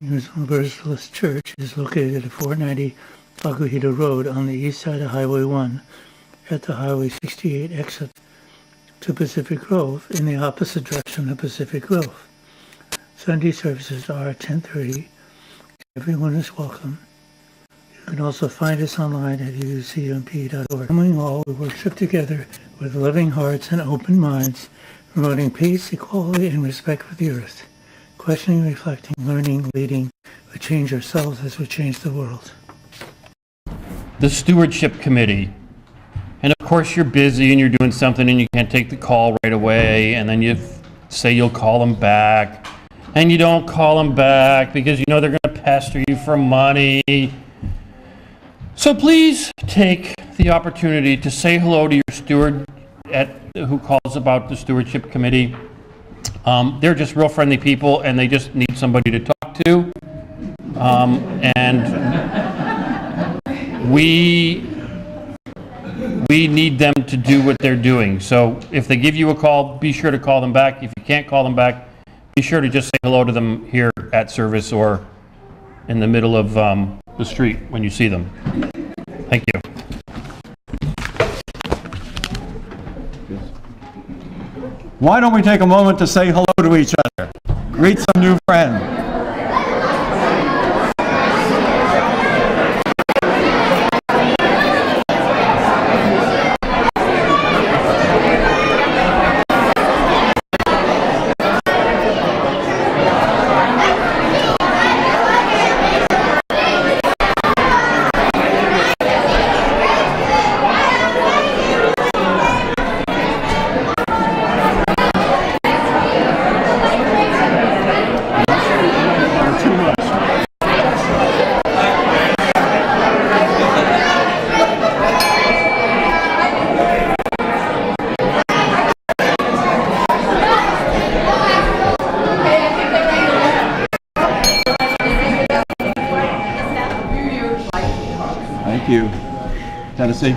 Universalist Church is located at 490 Agujedo Road on the east side of Highway 1 at the Highway 68 exit to Pacific Grove in the opposite direction of Pacific Grove. Sunday services are at 10:30. Everyone is welcome. You can also find us online at ucmp.org. Coming all, we worship together with loving hearts and open minds, promoting peace, equality, and respect for the earth. Questioning, reflecting, learning, leading, we change ourselves as we change the world. The Stewardship Committee. And of course you're busy and you're doing something and you can't take the call right away, and then you say you'll call them back, and you don't call them back because you know they're going to pester you for money. So please take the opportunity to say hello to your steward who calls about the Stewardship Committee. They're just real friendly people, and they just need somebody to talk to. And we need them to do what they're doing. So if they give you a call, be sure to call them back. If you can't call them back, be sure to just say hello to them here at service or in the middle of the street when you see them. Thank you. Why don't we take a moment to say hello to each other? Greet some new friends. Thank you. Tennessee.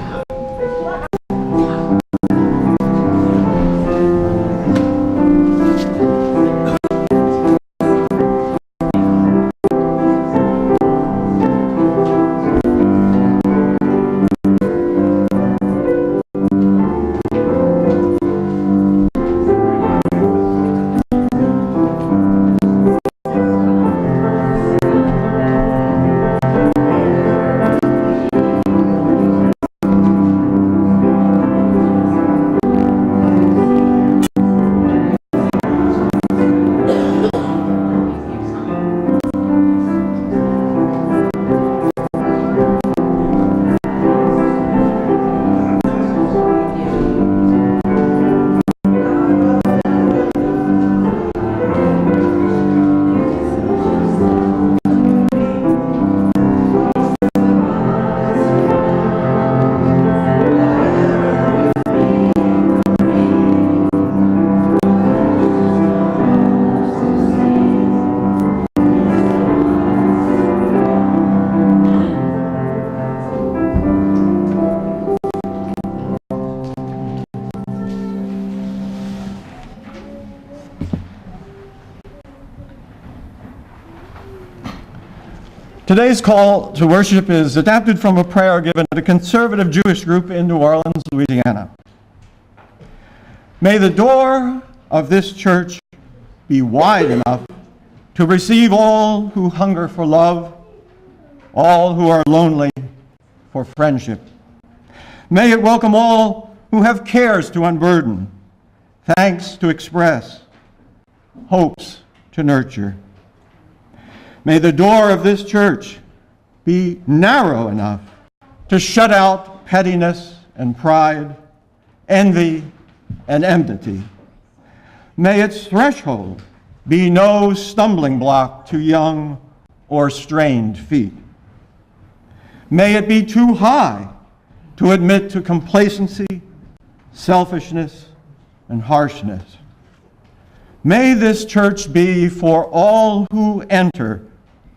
Today's call to worship is adapted from a prayer given at a conservative Jewish group in New Orleans, Louisiana. May the door of this church be wide enough to receive all who hunger for love, all who are lonely for friendship. May it welcome all who have cares to unburden, thanks to express, hopes to nurture. May the door of this church be narrow enough to shut out pettiness and pride, envy and enmity. May its threshold be no stumbling block to young or strained feet. May it be too high to admit to complacency, selfishness, and harshness. May this church be for all who enter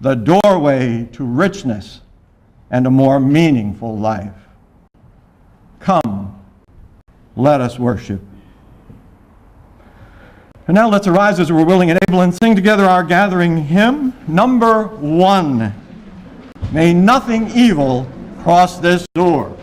the doorway to richness and a more meaningful life. Come, let us worship. And now let's arise as we're willing and able and sing together our gathering hymn, number 1. May nothing evil cross this door.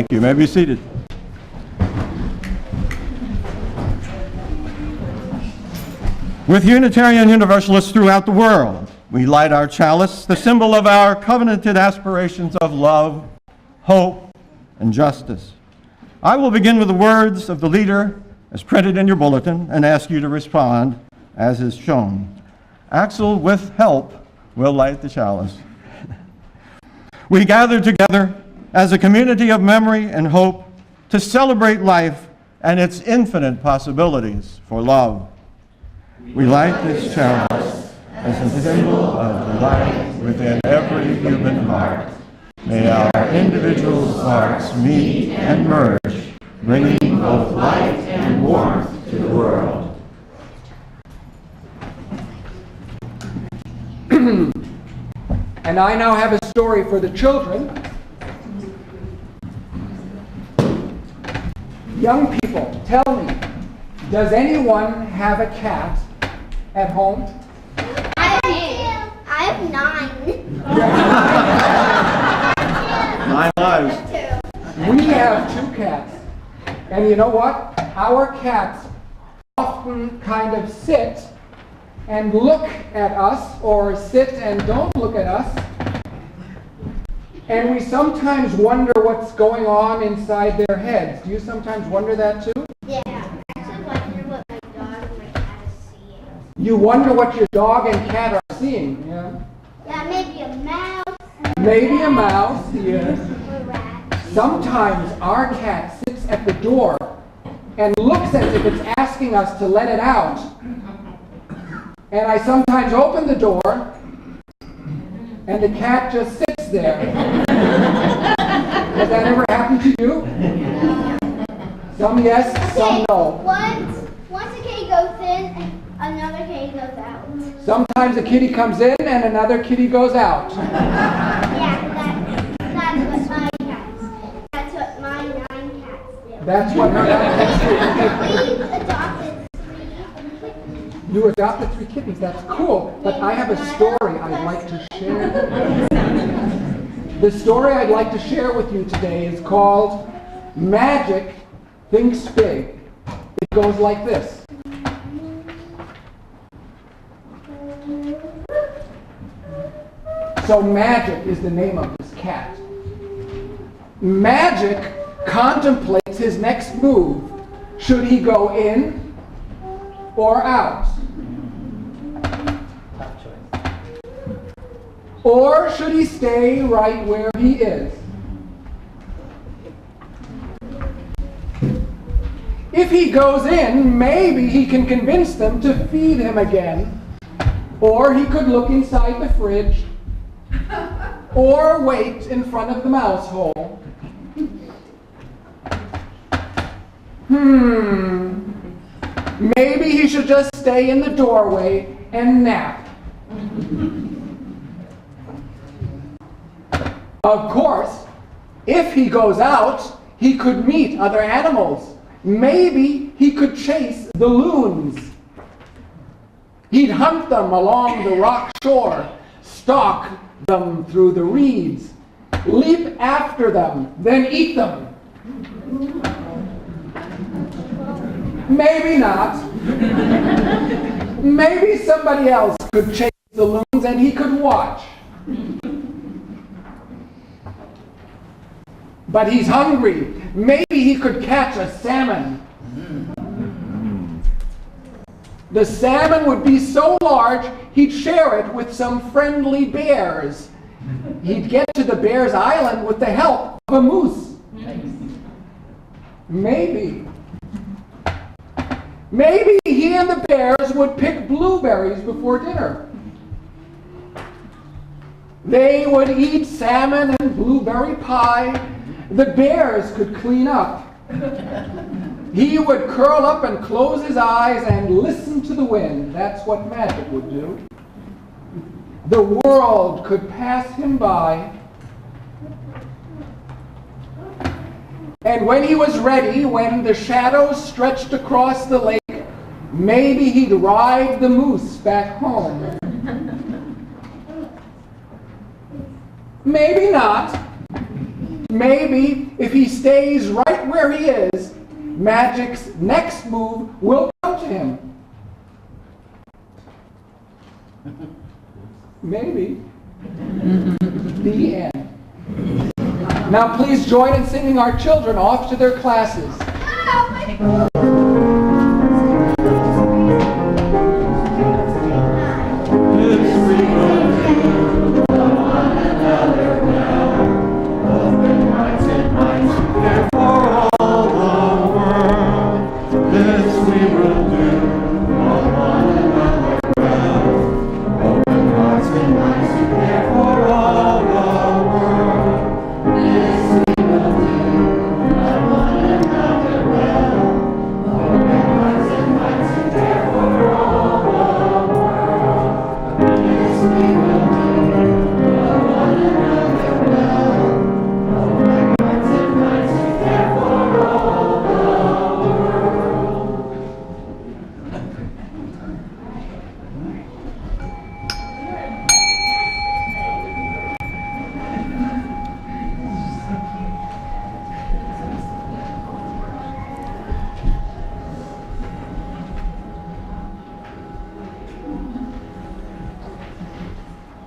You may be seated. With Unitarian Universalists throughout the world, we light our chalice, the symbol of our covenanted aspirations of love, hope, and justice. I will begin with the words of the leader as printed in your bulletin and ask you to respond as is shown. Axel, with help, will light the chalice. We gather together as a community of memory and hope to celebrate life and its infinite possibilities for love. We light this chalice as a symbol of the light within every human heart. May our individual sparks meet and merge, bringing both light and warmth to the world. And I now have a story for the children. Young people, tell me, does anyone have a cat at home? I have 9. 9 lives. We have 2 cats. And you know what? Our cats often kind of sit and look at us, or sit and don't look at us. And we sometimes wonder what's going on inside their heads. Do you sometimes wonder that too? Yeah. I actually wonder what my dog and my cat is seeing. You wonder what your dog and cat are seeing, yeah? Yeah, maybe a mouse. Maybe a mouse, yes. Or a rat. Sometimes our cat sits at the door and looks as if it's asking us to let it out. And I sometimes open the door and the cat just sits there. Has that ever happened to you? Some yes, some no. Once a kitty goes in, another kitty goes out. Sometimes a kitty comes in and another kitty goes out. Yeah, that's what my cats. That's what my 9 cats do. That's what her We adopted 3. You adopted 3 kittens. That's cool. But I have a story I'd like to share. The story I'd like to share with you today is called Magic Thinks Big. It goes like this. So Magic is the name of this cat. Magic contemplates his next move. Should he go in or out? Or should he stay right where he is? If he goes in, maybe he can convince them to feed him again. Or he could look inside the fridge. Or wait in front of the mouse hole. Maybe he should just stay in the doorway and nap. Of course, if he goes out, he could meet other animals. Maybe he could chase the loons. He'd hunt them along the rock shore, stalk them through the reeds, leap after them, then eat them. Maybe not. Maybe somebody else could chase the loons and he could watch. But he's hungry. Maybe he could catch a salmon. The salmon would be so large, he'd share it with some friendly bears. He'd get to the bear's island with the help of a moose. Maybe. Maybe he and the bears would pick blueberries before dinner. They would eat salmon and blueberry pie. The bears could clean up. He would curl up and close his eyes and listen to the wind. That's what magic would do. The world could pass him by. And when he was ready, when the shadows stretched across the lake, maybe he'd ride the moose back home. Maybe not. Maybe if he stays right where he is, magic's next move will come to him. Maybe. The end. Now please join in singing our children off to their classes.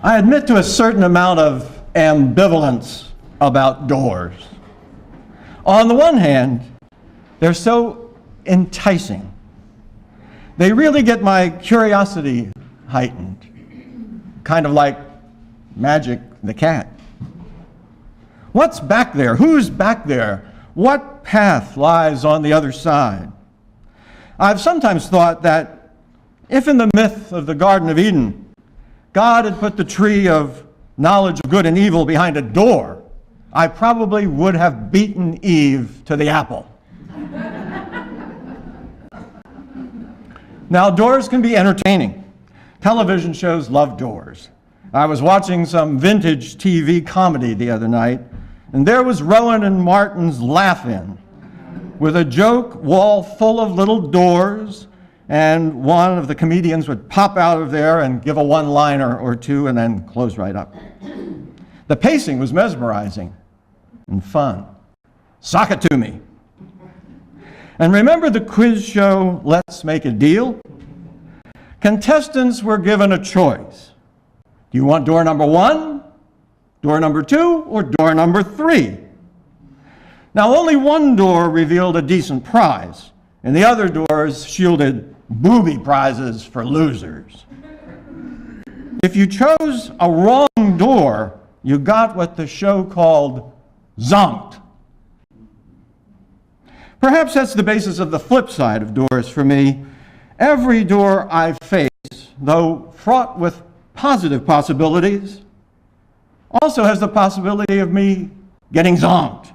I admit to a certain amount of ambivalence about doors. On the one hand, they're so enticing. They really get my curiosity heightened, kind of like Magic the Cat. What's back there? Who's back there? What path lies on the other side? I've sometimes thought that if in the myth of the Garden of Eden, God had put the tree of knowledge of good and evil behind a door, I probably would have beaten Eve to the apple. Now, doors can be entertaining. Television shows love doors. I was watching some vintage TV comedy the other night, and there was Rowan and Martin's Laugh-In, with a joke wall full of little doors, and one of the comedians would pop out of there and give a one-liner or two and then close right up. The pacing was mesmerizing and fun. Sock it to me. And remember the quiz show, Let's Make a Deal? Contestants were given a choice. Do you want door number 1, door number 2, or door number 3? Now, only one door revealed a decent prize, and the other doors shielded booby prizes for losers. If you chose a wrong door, you got what the show called zonked. Perhaps that's the basis of the flip side of doors for me. Every door I face, though fraught with positive possibilities, also has the possibility of me getting zonked.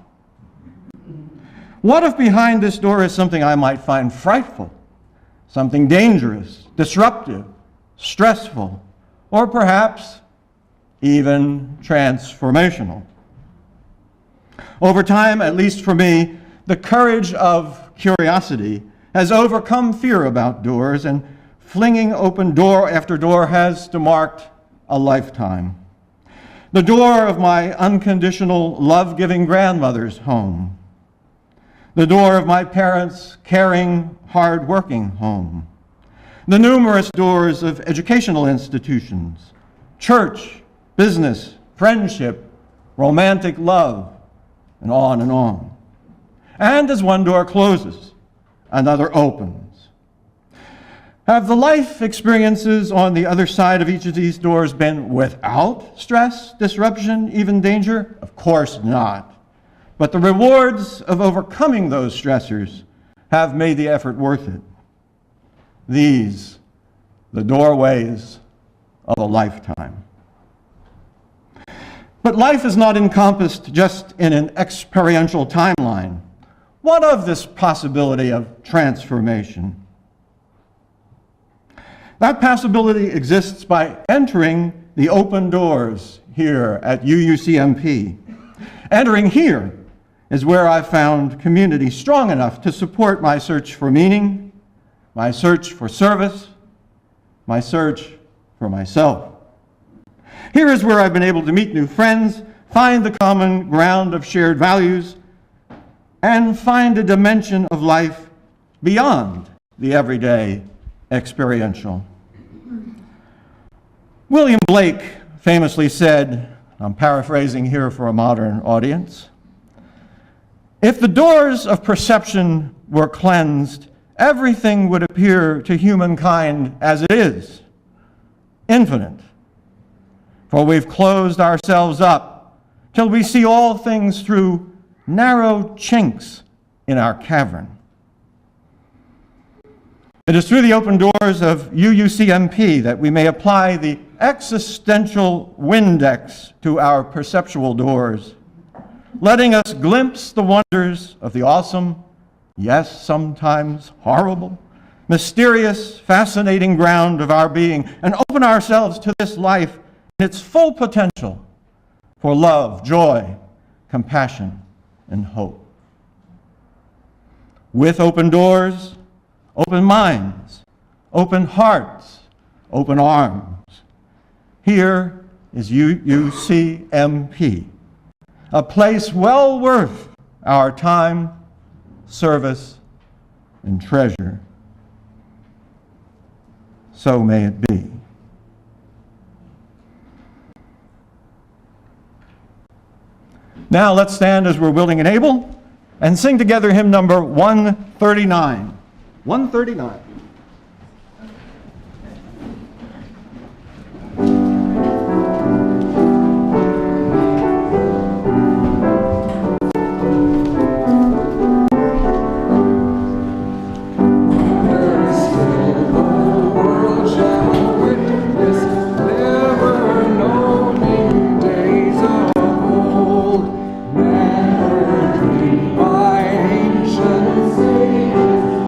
What if behind this door is something I might find frightful, something dangerous, disruptive, stressful, or perhaps even transformational. Over time, at least for me, the courage of curiosity has overcome fear about doors, and flinging open door after door has marked a lifetime. The door of my unconditional, love-giving grandmother's home. The door of my parents' caring, hard-working home. The numerous doors of educational institutions, church, business, friendship, romantic love, and on and on. And as one door closes, another opens. Have the life experiences on the other side of each of these doors been without stress, disruption, even danger? Of course not. But the rewards of overcoming those stressors have made the effort worth it. These, the doorways of a lifetime. But life is not encompassed just in an experiential timeline. What of this possibility of transformation? That possibility exists by entering the open doors here at UUCMP. Entering here is where I found community strong enough to support my search for meaning, my search for service, my search for myself. Here is where I've been able to meet new friends, find the common ground of shared values, and find a dimension of life beyond the everyday experiential. William Blake famously said, I'm paraphrasing here for a modern audience, if the doors of perception were cleansed, everything would appear to humankind as it is, infinite. For we've closed ourselves up till we see all things through narrow chinks in our cavern. It is through the open doors of UUCMP that we may apply the existential Windex to our perceptual doors, letting us glimpse the wonders of the awesome, yes, sometimes horrible, mysterious, fascinating ground of our being, and open ourselves to this life in its full potential for love, joy, compassion, and hope. With open doors, open minds, open hearts, open arms. Here is UUCMP, a place well worth our time, service, and treasure. So may it be. Now let's stand as we're willing and able and sing together hymn number 139. 139. By ancient saints,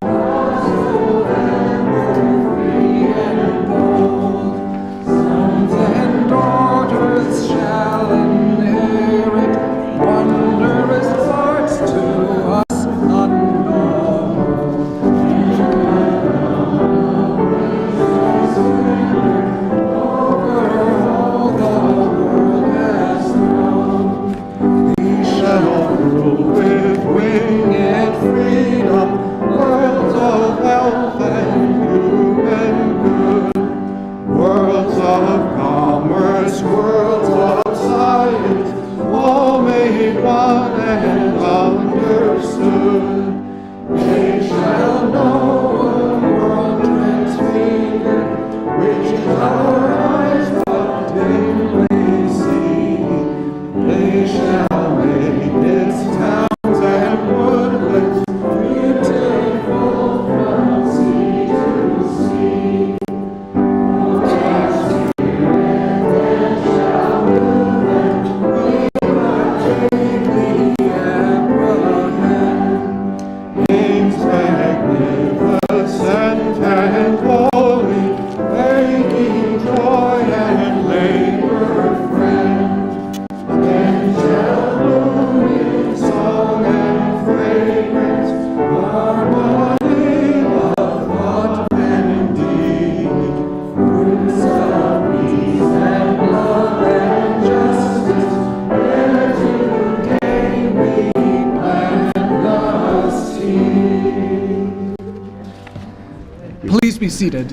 be seated.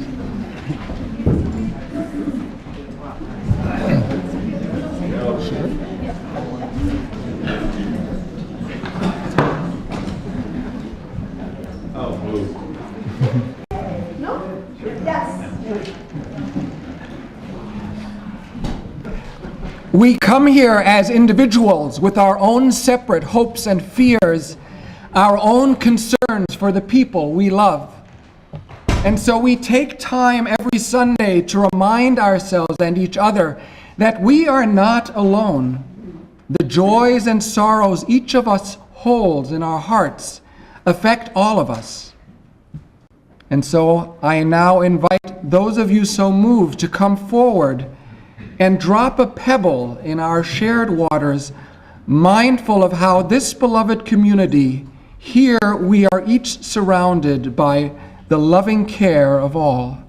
We come here as individuals with our own separate hopes and fears, our own concerns for the people we love. And so we take time every Sunday to remind ourselves and each other that we are not alone. The joys and sorrows each of us holds in our hearts affect all of us. And so I now invite those of you so moved to come forward and drop a pebble in our shared waters, mindful of how this beloved community, here we are each surrounded by the loving care of all.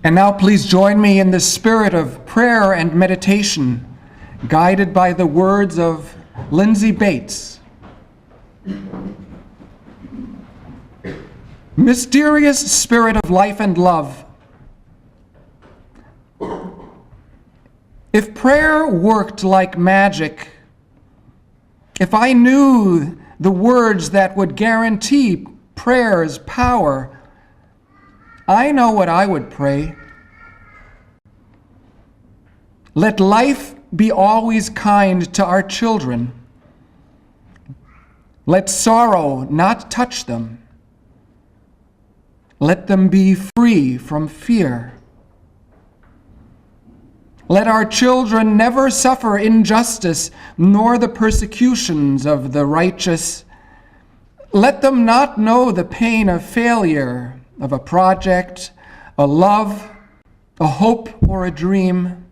And now please join me in the spirit of prayer and meditation, guided by the words of Lindsay Bates. Mysterious Spirit of life and love, if prayer worked like magic, if I knew the words that would guarantee prayer's power, I know what I would pray. Let life be always kind to our children. Let sorrow not touch them. Let them be free from fear. Let our children never suffer injustice, nor the persecutions of the righteous. Let them not know the pain of failure, of a project, a love, a hope, or a dream.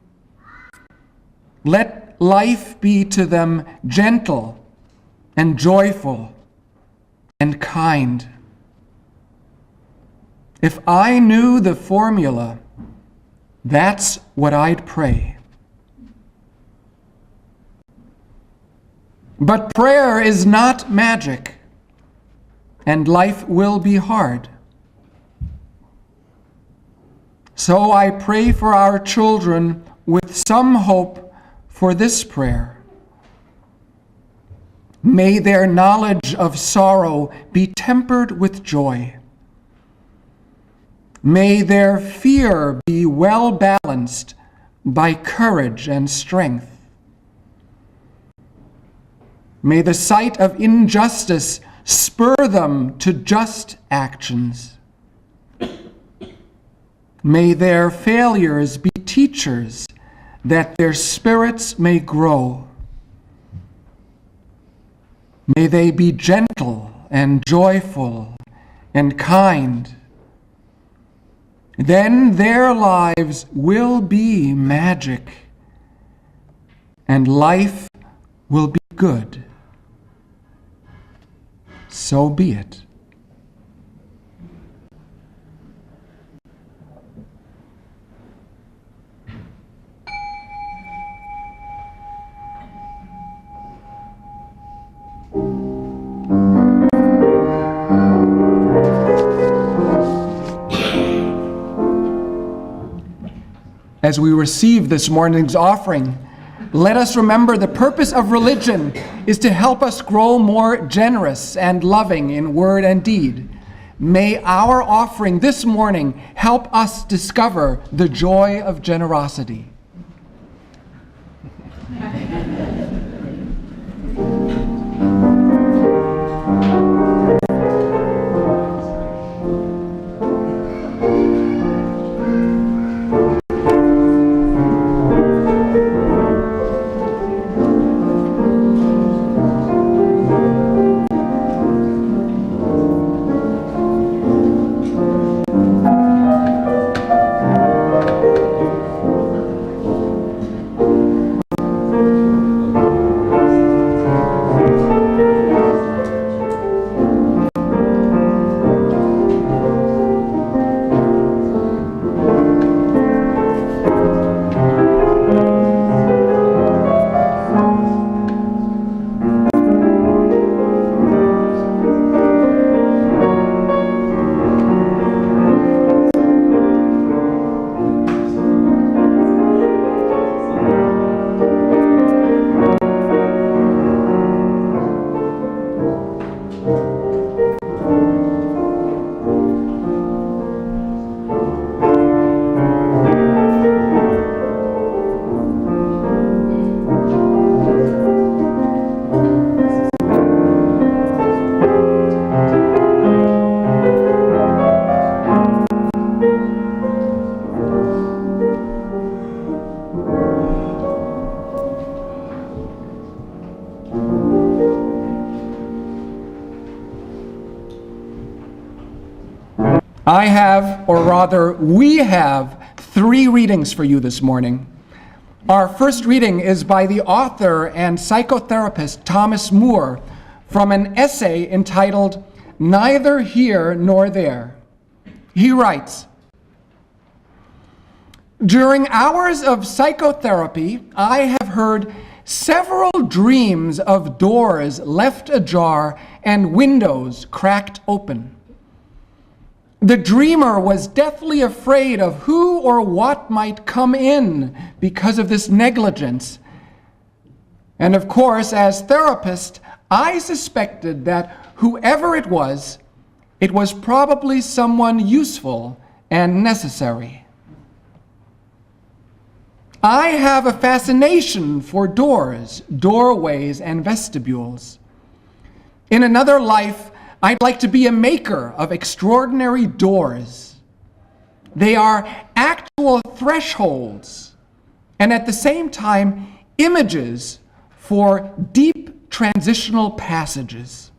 Let life be to them gentle and joyful and kind. If I knew the formula, that's what I'd pray. But prayer is not magic, and life will be hard. So I pray for our children with some hope for this prayer. May their knowledge of sorrow be tempered with joy. May their fear be well balanced by courage and strength. May the sight of injustice Spur them to just actions. May their failures be teachers, that their spirits may grow. May they be gentle and joyful and kind. Then their lives will be magic, and life will be good. So be it. As we receive this morning's offering, let us remember the purpose of religion is to help us grow more generous and loving in word and deed. May our offering this morning help us discover the joy of generosity. I have, or rather, we have 3 readings for you this morning. Our first reading is by the author and psychotherapist Thomas Moore from an essay entitled Neither Here Nor There. He writes, "During hours of psychotherapy, I have heard several dreams of doors left ajar and windows cracked open. The dreamer was deathly afraid of who or what might come in because of this negligence. And of course, as therapist, I suspected that whoever it was probably someone useful and necessary. I have a fascination for doors, doorways, and vestibules. In another life, I'd like to be a maker of extraordinary doors. They are actual thresholds, and at the same time, images for deep transitional passages.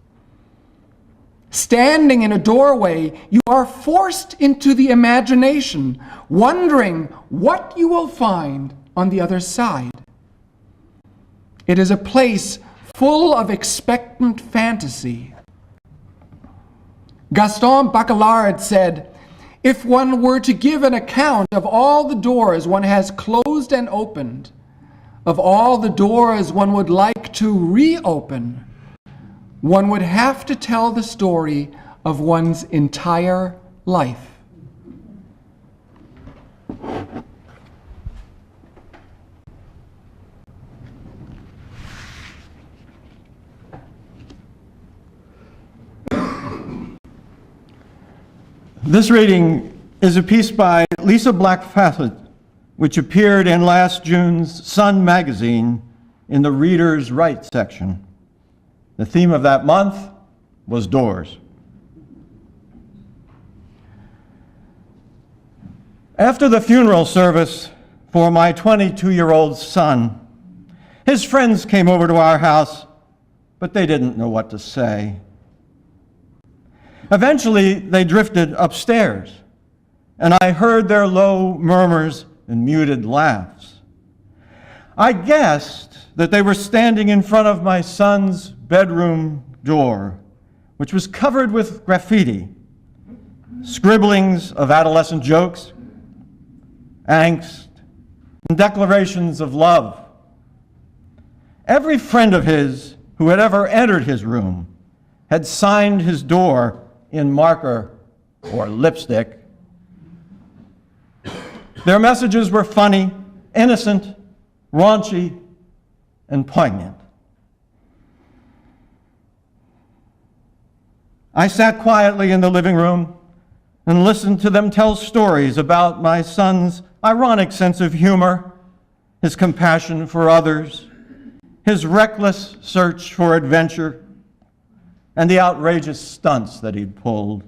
Standing in a doorway, you are forced into the imagination, wondering what you will find on the other side. It is a place full of expectant fantasy. Gaston Bachelard said, if one were to give an account of all the doors one has closed and opened, of all the doors one would like to reopen, one would have to tell the story of one's entire life." This reading is a piece by Lisa Black-Fassett, which appeared in last June's Sun magazine in the Reader's Right section. The theme of that month was doors. After the funeral service for my 22-year-old son, his friends came over to our house, but they didn't know what to say. Eventually, they drifted upstairs, and I heard their low murmurs and muted laughs. I guessed that they were standing in front of my son's bedroom door, which was covered with graffiti, scribblings of adolescent jokes, angst, and declarations of love. Every friend of his who had ever entered his room had signed his door in marker or lipstick. Their messages were funny, innocent, raunchy, and poignant. I sat quietly in the living room and listened to them tell stories about my son's ironic sense of humor, his compassion for others, his reckless search for adventure, and the outrageous stunts that he'd pulled.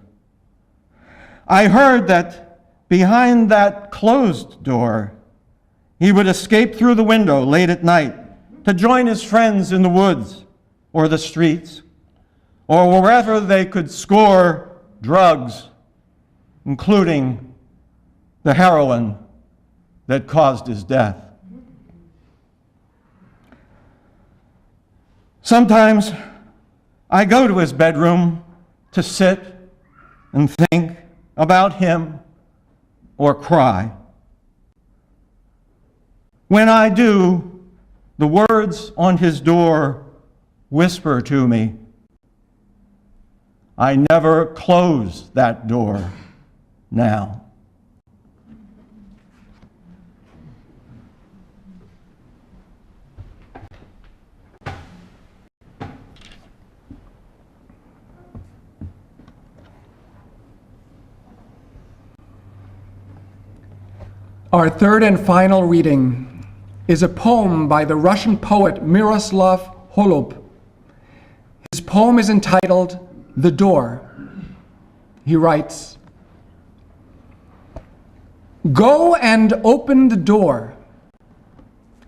I heard that behind that closed door, he would escape through the window late at night to join his friends in the woods or the streets, or wherever they could score drugs, including the heroin that caused his death. Sometimes I go to his bedroom to sit and think about him or cry. When I do, the words on his door whisper to me, I never close that door now. Our third and final reading is a poem by the Russian poet Miroslav Holub. His poem is entitled The Door. He writes, "Go and open the door.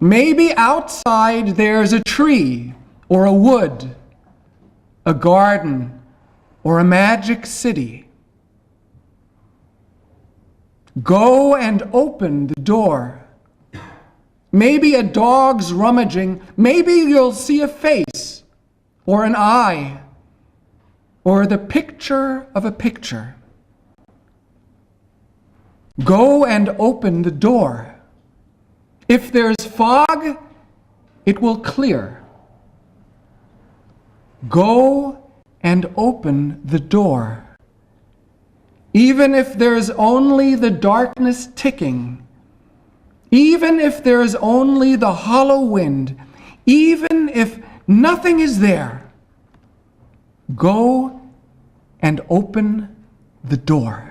Maybe outside there's a tree or a wood, a garden or a magic city. Go and open the door. Maybe a dog's rummaging, maybe you'll see a face or an eye or the picture of a picture. Go and open the door. If there's fog, it will clear. Go and open the door. Even if there's only the darkness ticking, even if there's only the hollow wind, even if nothing is there, go and open the door."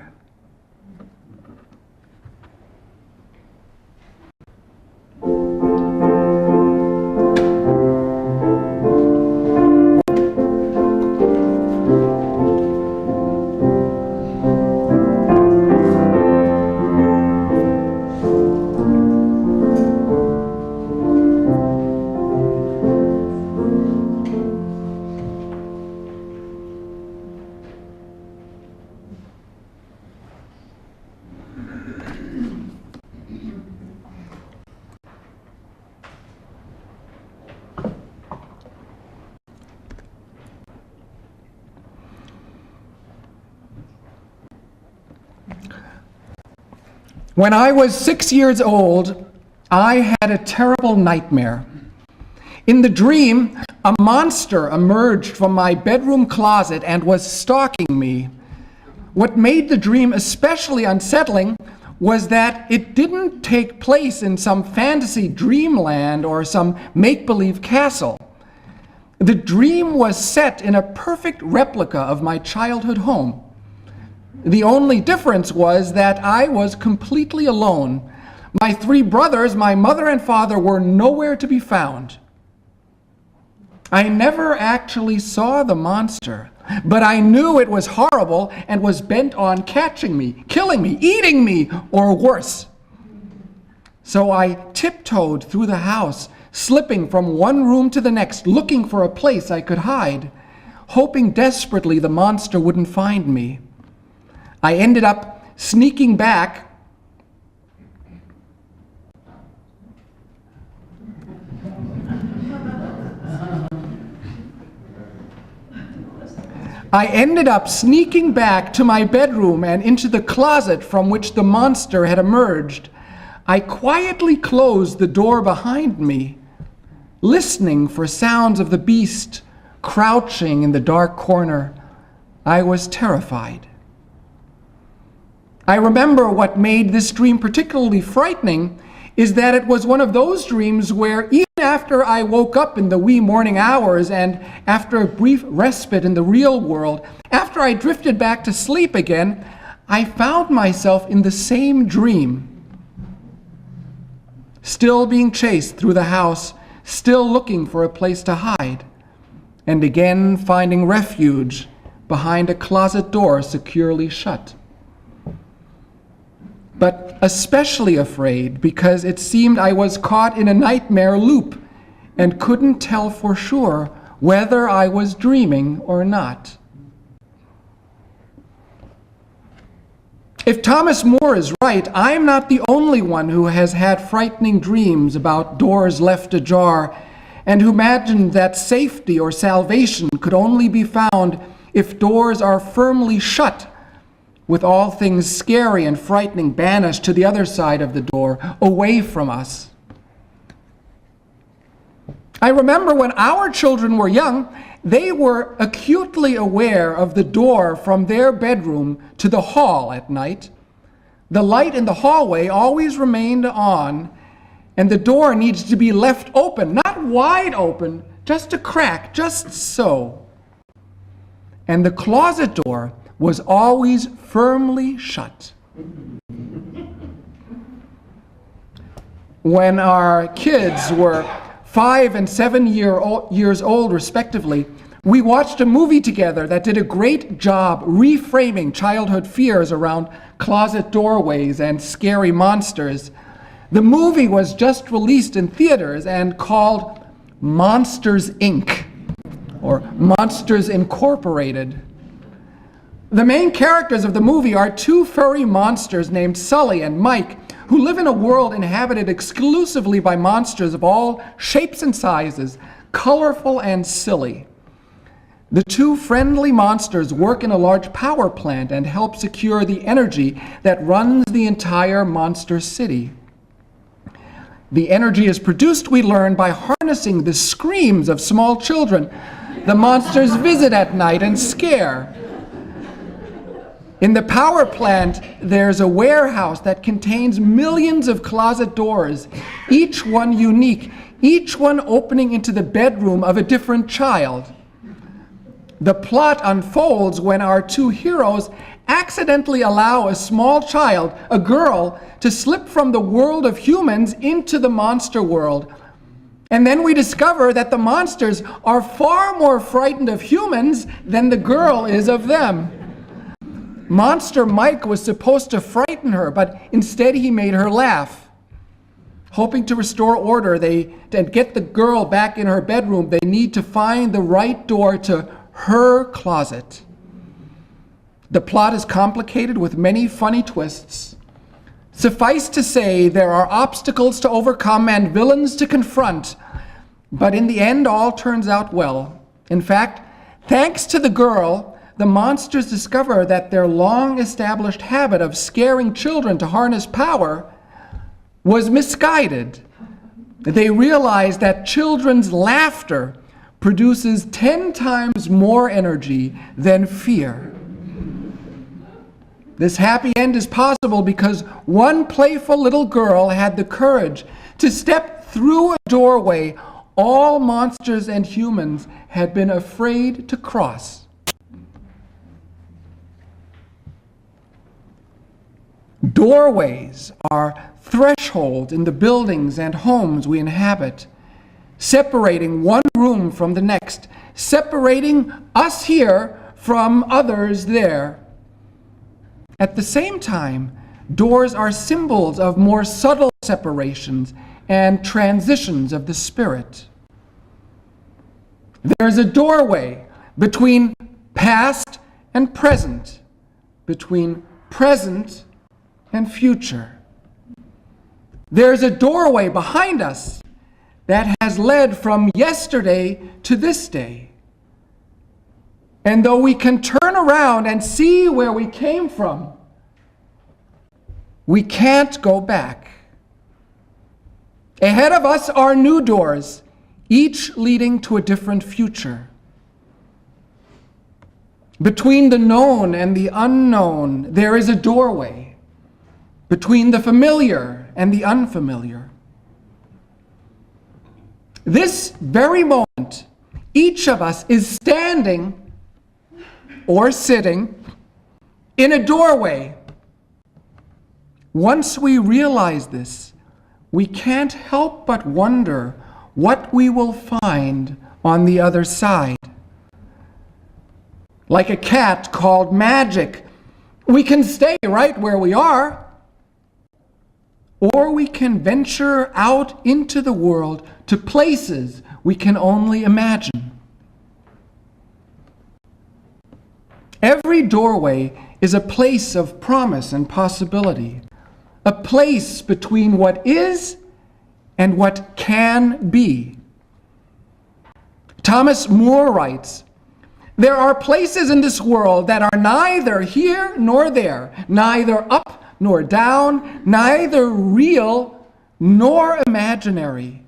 When I was 6 years old, I had a terrible nightmare. In the dream, a monster emerged from my bedroom closet and was stalking me. What made the dream especially unsettling was that it didn't take place in some fantasy dreamland or some make-believe castle. The dream was set in a perfect replica of my childhood home. The only difference was that I was completely alone. My 3 brothers, my mother and father, were nowhere to be found. I never actually saw the monster. But I knew it was horrible and was bent on catching me, killing me, eating me, or worse. So I tiptoed through the house, slipping from one room to the next, looking for a place I could hide, hoping desperately the monster wouldn't find me. I ended up sneaking back to my bedroom and into the closet from which the monster had emerged. I quietly closed the door behind me, listening for sounds of the beast crouching in the dark corner. I was terrified. I remember what made this dream particularly frightening is that it was one of those dreams where even after I woke up in the wee morning hours and after a brief respite in the real world, after I drifted back to sleep again, I found myself in the same dream, still being chased through the house, still looking for a place to hide, and again finding refuge behind a closet door securely shut. But especially afraid because it seemed I was caught in a nightmare loop and couldn't tell for sure whether I was dreaming or not. If Thomas More is right, I'm not the only one who has had frightening dreams about doors left ajar and who imagined that safety or salvation could only be found if doors are firmly shut, with all things scary and frightening banished to the other side of the door, away from us. I remember when our children were young, they were acutely aware of the door from their bedroom to the hall at night. The light in the hallway always remained on, and the door needs to be left open, not wide open, just a crack, just so. And the closet door was always firmly shut. When our kids were 5 and 7 years old, respectively, we watched a movie together that did a great job reframing childhood fears around closet doorways and scary monsters. The movie was just released in theaters and called Monsters, Inc., or Monsters Incorporated. The main characters of the movie are two furry monsters named Sully and Mike, who live in a world inhabited exclusively by monsters of all shapes and sizes, colorful and silly. The two friendly monsters work in a large power plant and help secure the energy that runs the entire monster city. The energy is produced, we learn, by harnessing the screams of small children the monsters visit at night and scare. In the power plant, there's a warehouse that contains millions of closet doors, each one unique, each one opening into the bedroom of a different child. The plot unfolds when our two heroes accidentally allow a small child, a girl, to slip from the world of humans into the monster world. And then we discover that the monsters are far more frightened of humans than the girl is of them. Monster Mike was supposed to frighten her, but instead he made her laugh. Hoping to restore order and get the girl back in her bedroom, they need to find the right door to her closet. The plot is complicated with many funny twists. Suffice to say, there are obstacles to overcome and villains to confront, but in the end, all turns out well. In fact, thanks to the girl, the monsters discover that their long-established habit of scaring children to harness power was misguided. They realize that children's laughter produces 10 times more energy than fear. This happy end is possible because one playful little girl had the courage to step through a doorway all monsters and humans had been afraid to cross. Doorways are thresholds in the buildings and homes we inhabit, separating one room from the next, separating us here from others there. At the same time, doors are symbols of more subtle separations and transitions of the spirit. There's a doorway between past and present, between present and future. There's a doorway behind us that has led from yesterday to this day. And though we can turn around and see where we came from, we can't go back. Ahead of us are new doors, each leading to a different future. Between the known and the unknown, there is a doorway. Between the familiar and the unfamiliar. This very moment, each of us is standing or sitting in a doorway. Once we realize this, we can't help but wonder what we will find on the other side. Like a cat called magic, we can stay right where we are, or we can venture out into the world to places we can only imagine. Every doorway is a place of promise and possibility, a place between what is and what can be. Thomas More writes, "There are places in this world that are neither here nor there, neither up nor down, neither real nor imaginary.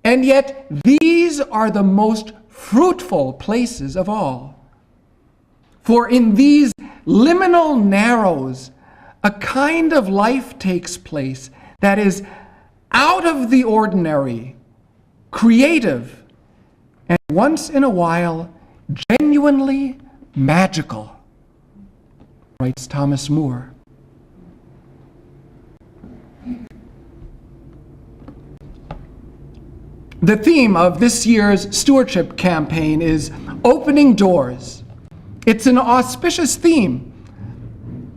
And yet these are the most fruitful places of all. For in these liminal narrows, a kind of life takes place that is out of the ordinary, creative, and once in a while, genuinely magical," writes Thomas More. The theme of this year's stewardship campaign is opening doors. It's an auspicious theme.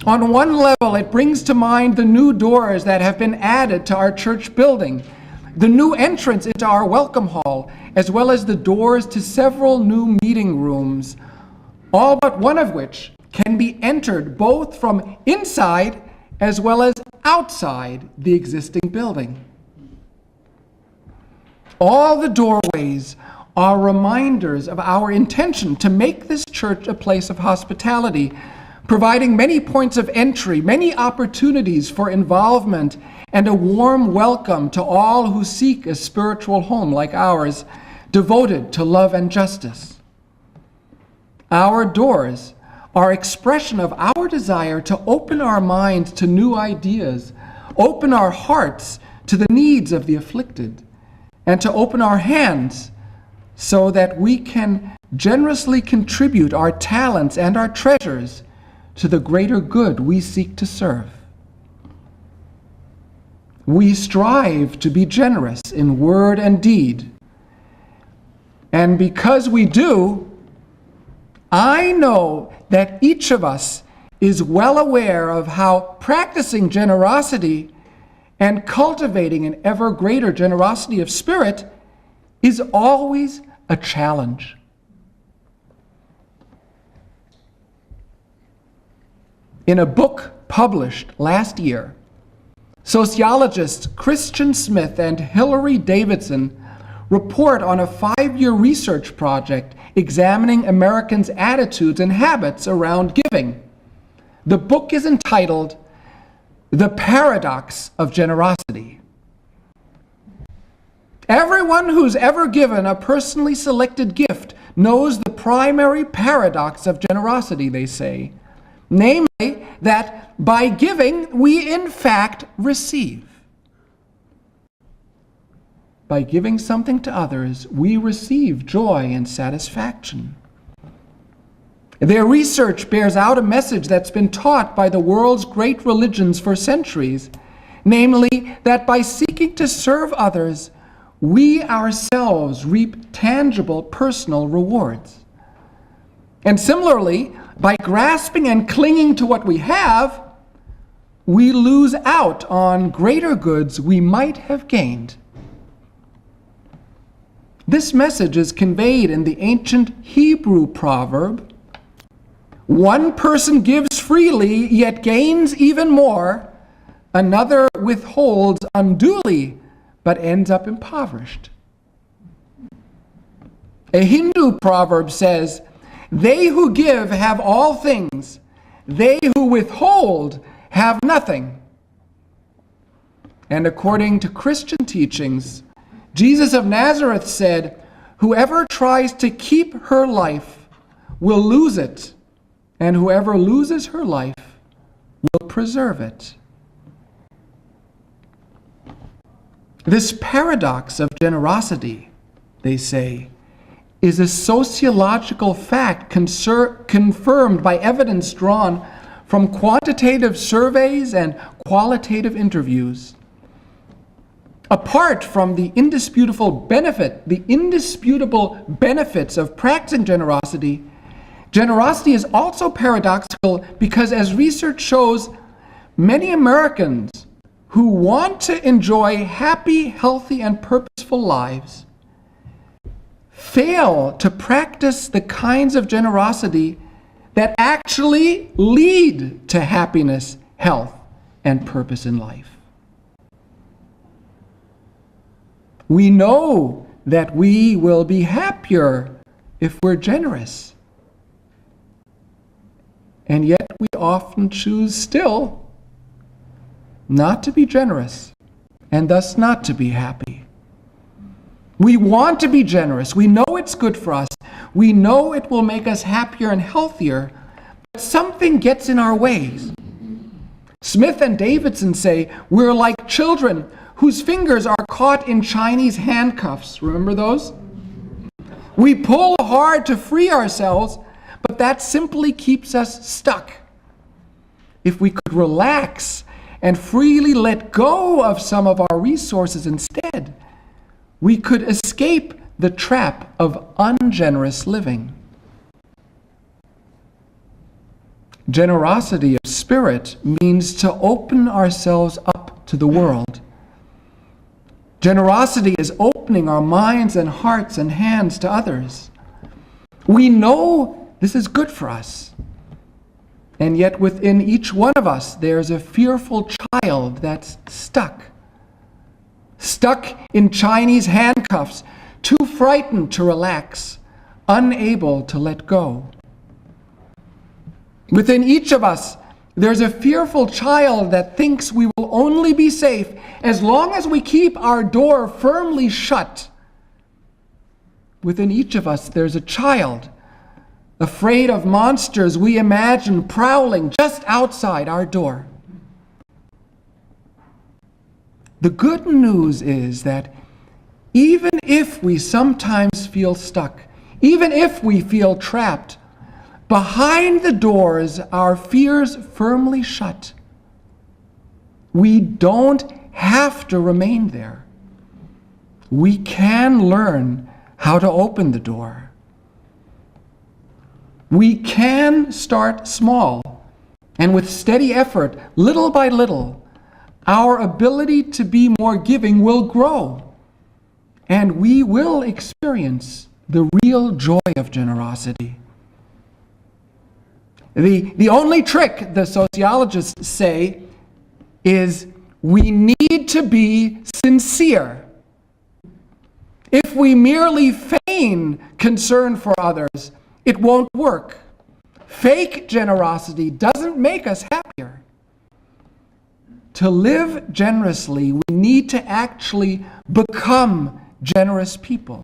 On one level, it brings to mind the new doors that have been added to our church building, the new entrance into our welcome hall, as well as the doors to several new meeting rooms, all but one of which can be entered both from inside as well as outside the existing building. All the doorways are reminders of our intention to make this church a place of hospitality, providing many points of entry, many opportunities for involvement, and a warm welcome to all who seek a spiritual home like ours, devoted to love and justice. Our doors are expression of our desire to open our minds to new ideas, open our hearts to the needs of the afflicted, and to open our hands so that we can generously contribute our talents and our treasures to the greater good we seek to serve. We strive to be generous in word and deed. And because we do, I know that each of us is well aware of how practicing generosity and cultivating an ever greater generosity of spirit is always a challenge. In a book published last year, sociologists Christian Smith and Hilary Davidson report on a 5-year research project examining Americans' attitudes and habits around giving. The book is entitled "The Paradox of Generosity." Everyone who's ever given a personally selected gift knows the primary paradox of generosity, they say. Namely, that by giving, we in fact receive. By giving something to others, we receive joy and satisfaction. Their research bears out a message that's been taught by the world's great religions for centuries, namely that by seeking to serve others, we ourselves reap tangible personal rewards. And similarly, by grasping and clinging to what we have, we lose out on greater goods we might have gained. This message is conveyed in the ancient Hebrew proverb, "One person gives freely, yet gains even more. Another withholds unduly, but ends up impoverished." A Hindu proverb says, "They who give have all things. They who withhold have nothing." And according to Christian teachings, Jesus of Nazareth said, "Whoever tries to keep her life will lose it, and whoever loses her life will preserve it." This paradox of generosity, they say, is a sociological fact confirmed by evidence drawn from quantitative surveys and qualitative interviews. Apart from the indisputable benefits of practicing generosity, generosity is also paradoxical because, as research shows, many Americans who want to enjoy happy, healthy, and purposeful lives fail to practice the kinds of generosity that actually lead to happiness, health, and purpose in life. We know that we will be happier if we're generous. And yet we often choose still not to be generous and thus not to be happy. We want to be generous. We know it's good for us. We know it will make us happier and healthier, but something gets in our ways. Smith and Davidson say we're like children whose fingers are caught in Chinese handcuffs. Remember those? We pull hard to free ourselves, but that simply keeps us stuck. If we could relax and freely let go of some of our resources instead, we could escape the trap of ungenerous living. Generosity of spirit means to open ourselves up to the world. Generosity is opening our minds and hearts and hands to others. We know this is good for us. And yet within each one of us, there's a fearful child that's stuck in Chinese handcuffs, too frightened to relax, unable to let go. Within each of us, there's a fearful child that thinks we will only be safe as long as we keep our door firmly shut. Within each of us, there's a child afraid of monsters we imagine prowling just outside our door. The good news is that even if we sometimes feel stuck, even if we feel trapped, behind the doors our fears firmly shut, we don't have to remain there. We can learn how to open the door. We can start small, and with steady effort, little by little, our ability to be more giving will grow, and we will experience the real joy of generosity. The only trick, the sociologists say, is we need to be sincere. If we merely feign concern for others, it won't work. Fake generosity doesn't make us happier. To live generously, we need to actually become generous people.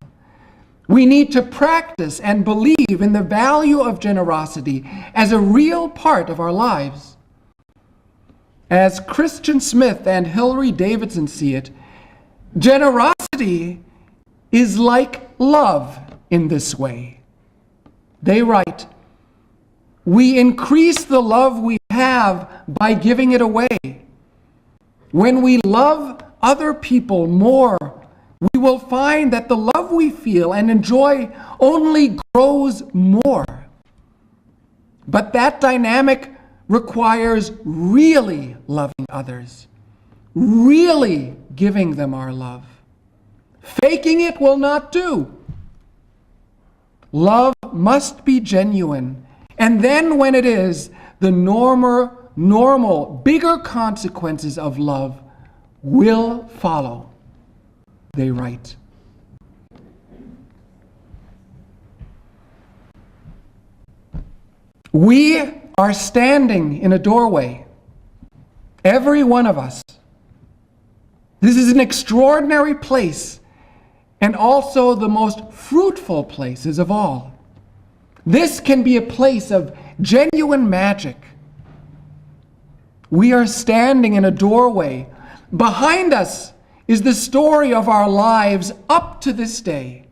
We need to practice and believe in the value of generosity as a real part of our lives. As Christian Smith and Hilary Davidson see it, generosity is like love in this way. They write, "We increase the love we have by giving it away. When we love other people more, we will find that the love we feel and enjoy only grows more. But that dynamic requires really loving others, really giving them our love. Faking it will not do. Love must be genuine. And then when it is, the normal, bigger consequences of love will follow. They write. We are standing in a doorway, every one of us. This is an extraordinary place, and also the most fruitful places of all. This can be a place of genuine magic. We are standing in a doorway. Behind us is the story of our lives up to this day.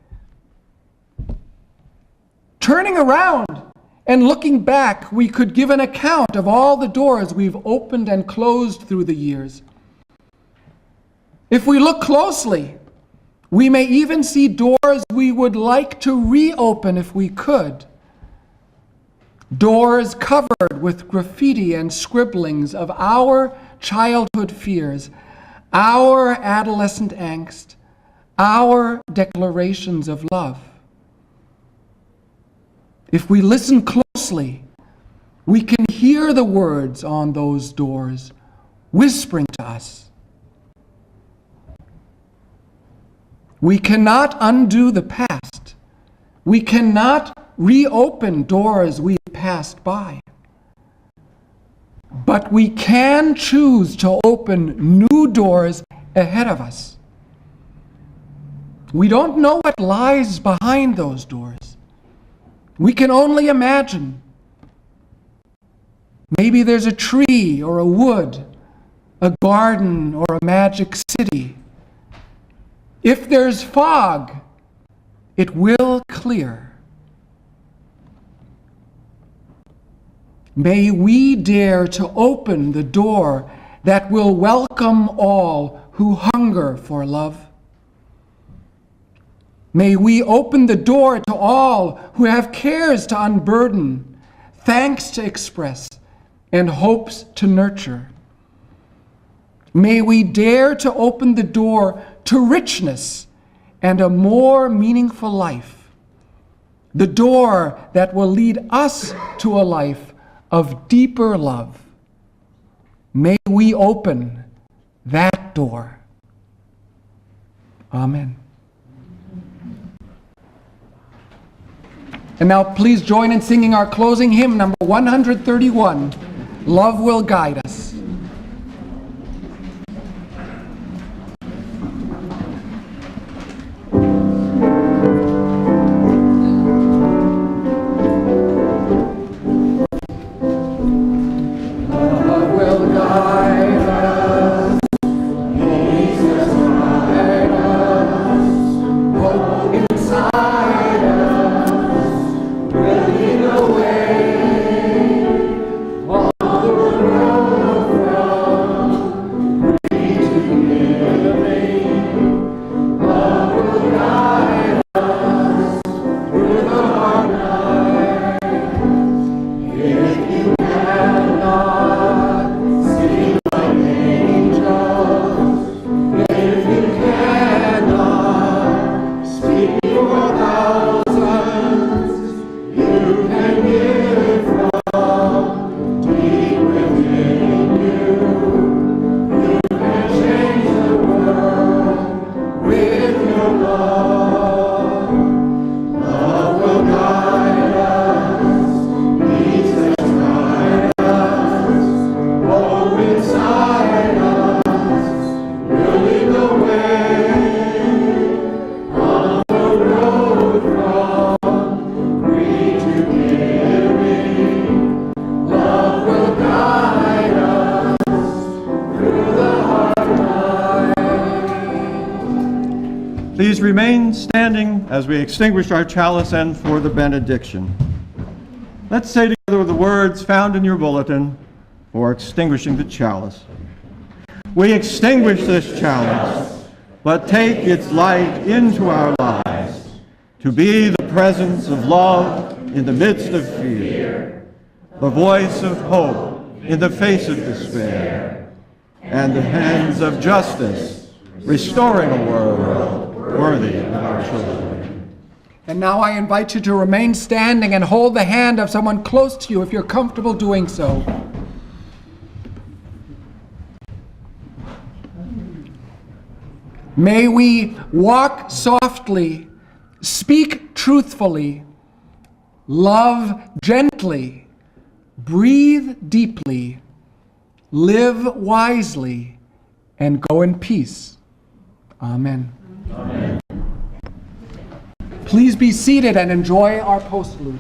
Turning around and looking back, we could give an account of all the doors we've opened and closed through the years. If we look closely, we may even see doors we would like to reopen if we could. Doors covered with graffiti and scribblings of our childhood fears, our adolescent angst, our declarations of love. If we listen closely, we can hear the words on those doors whispering to us. We cannot undo the past. We cannot reopen doors we passed by. But we can choose to open new doors ahead of us. We don't know what lies behind those doors. We can only imagine. Maybe there's a tree or a wood, a garden or a magic city. If there's fog, it will clear. May we dare to open the door that will welcome all who hunger for love. May we open the door to all who have cares to unburden, thanks to express, and hopes to nurture. May we dare to open the door to richness and a more meaningful life, the door that will lead us to a life of deeper love. May we open that door. Amen. And now please join in singing our closing hymn, number 131, Love Will Guide Us. Please remain standing as we extinguish our chalice and for the benediction. Let's say together the words found in your bulletin for extinguishing the chalice. We extinguish this chalice, but take its light into our lives, to be the presence of love in the midst of fear, the voice of hope in the face of despair, and the hands of justice, restoring a world worthy of our children. And now I invite you to remain standing and hold the hand of someone close to you if you're comfortable doing so. May we walk softly, speak truthfully, love gently, breathe deeply, live wisely, and go in peace. Amen. Amen. Please be seated and enjoy our postlude.